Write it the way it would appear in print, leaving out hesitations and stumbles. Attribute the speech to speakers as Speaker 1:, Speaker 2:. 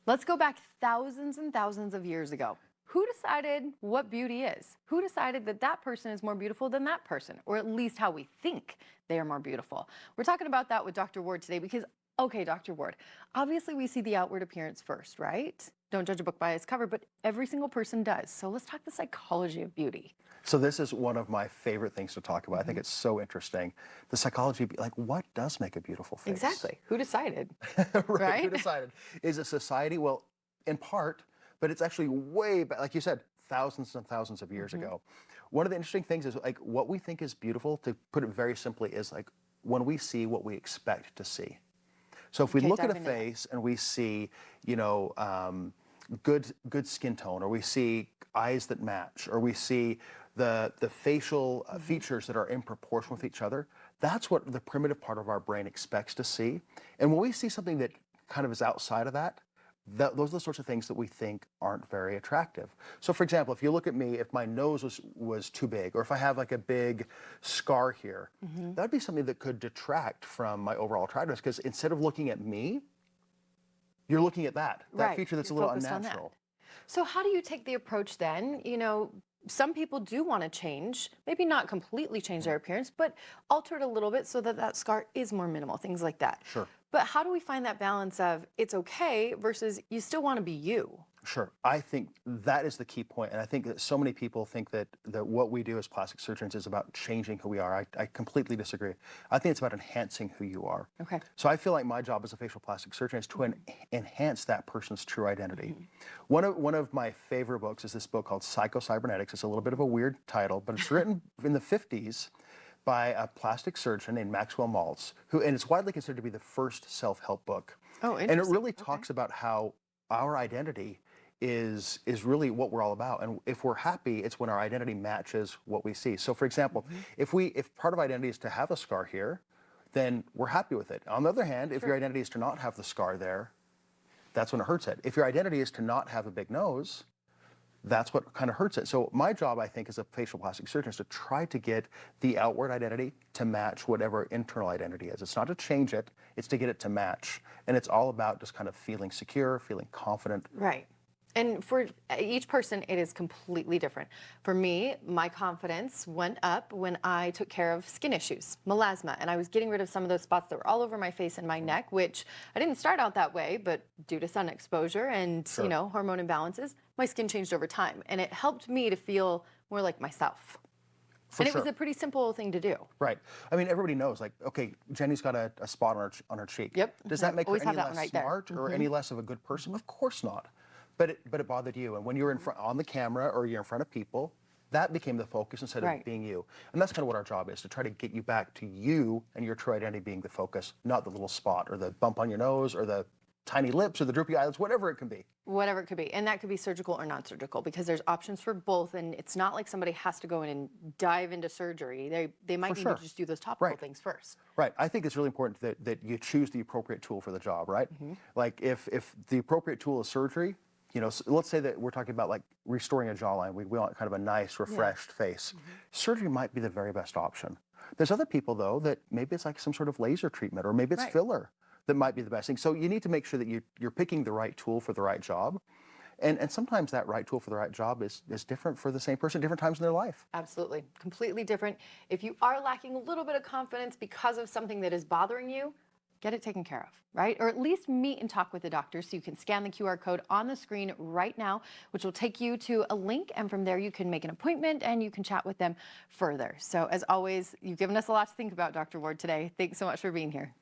Speaker 1: Let's go back thousands and thousands of years ago. Who decided what beauty is? Who decided that that person is more beautiful than that person, or at least how we think they are more beautiful? We're talking about that with Dr. Ward today because, okay, Dr. Ward, obviously we see the outward appearance first, right? Don't judge a book by its cover, but every single person does. So let's talk the psychology of beauty.
Speaker 2: So this is one of my favorite things to talk about. I think it's so interesting. The psychology, like what does make a beautiful face?
Speaker 1: Exactly. Who decided?
Speaker 2: Right? Who decided? Is it society? Well, in part, but it's actually way back, like you said, thousands and thousands of years ago. One of the interesting things is like what we think is beautiful, to put it very simply, is like when we see what we expect to see. So if we look at a face and we see, you know, good skin tone, or we see eyes that match, or we see the facial features that are in proportion with each other, that's what the primitive part of our brain expects to see. And when we see something that kind of is outside of that, those are the sorts of things that we think aren't very attractive. So for example, if you look at me, if my nose was too big, or if I have like a big scar here, that'd be something that could detract from my overall attractiveness, because instead of looking at me, you're looking at that feature that's a little unnatural.
Speaker 1: So how do you take the approach then? You know, some people do want to change, maybe not completely change their appearance, but alter it a little bit so that that scar is more minimal, things like that.
Speaker 2: Sure.
Speaker 1: But how do we find that balance of it's okay versus you still want to be you?
Speaker 2: Sure. I think that is the key point. And I think that so many people think that what we do as plastic surgeons is about changing who we are. I completely disagree. I think it's about enhancing who you are.
Speaker 1: Okay.
Speaker 2: So I feel like my job as a facial plastic surgeon is to enhance that person's true identity. One of my favorite books is this book called Psycho-Cybernetics. It's a little bit of a weird title, but it's written in the 50s by a plastic surgeon named Maxwell Maltz, and it's widely considered to be the first self-help book.
Speaker 1: Oh, interesting.
Speaker 2: And it really talks about how our identity is really what we're all about. And if we're happy, it's when our identity matches what we see. So for example, if part of identity is to have a scar here, then we're happy with it. On the other hand, if your identity is to not have the scar there, that's when it hurts it. If your identity is to not have a big nose, that's what kind of hurts it. So my job, I think, as a facial plastic surgeon is to try to get the outward identity to match whatever internal identity is. It's not to change it, it's to get it to match. And it's all about just kind of feeling secure, feeling confident.
Speaker 1: Right. And for each person, it is completely different. For me, my confidence went up when I took care of skin issues, melasma, and I was getting rid of some of those spots that were all over my face and my neck, which I didn't start out that way, but due to sun exposure and you know, hormone imbalances, my skin changed over time, and it helped me to feel more like myself. And it was a pretty simple thing to do.
Speaker 2: Right. I mean, everybody knows, like, okay, Jenny's got a spot on her cheek.
Speaker 1: Yep.
Speaker 2: Does that make her any less smart or any less of a good person? Of course not. But it bothered you, and when you're on the camera or you're in front of people, that became the focus instead of being you. And that's kind of what our job is, to try to get you back to you and your true identity being the focus, not the little spot or the bump on your nose or the tiny lips or the droopy eyelids, whatever it can be.
Speaker 1: Whatever it could be. And that could be surgical or non-surgical, because there's options for both, and it's not like somebody has to go in and dive into surgery. They might need to just do those topical things first.
Speaker 2: Right. I think it's really important that you choose the appropriate tool for the job, right? Like if the appropriate tool is surgery, you know, so let's say that we're talking about like restoring a jawline. We want kind of a nice, refreshed face. Surgery might be the very best option. There's other people, though, that maybe it's like some sort of laser treatment, or maybe it's filler that might be the best thing. So you need to make sure that you're picking the right tool for the right job. And sometimes that right tool for the right job is different for the same person at different times in their life.
Speaker 1: Absolutely. Completely different. If you are lacking a little bit of confidence because of something that is bothering you, get it taken care of, right? Or at least meet and talk with the doctor, so you can scan the QR code on the screen right now, which will take you to a link, and from there you can make an appointment and you can chat with them further. So as always, you've given us a lot to think about, Dr. Ward, today. Thanks so much for being here.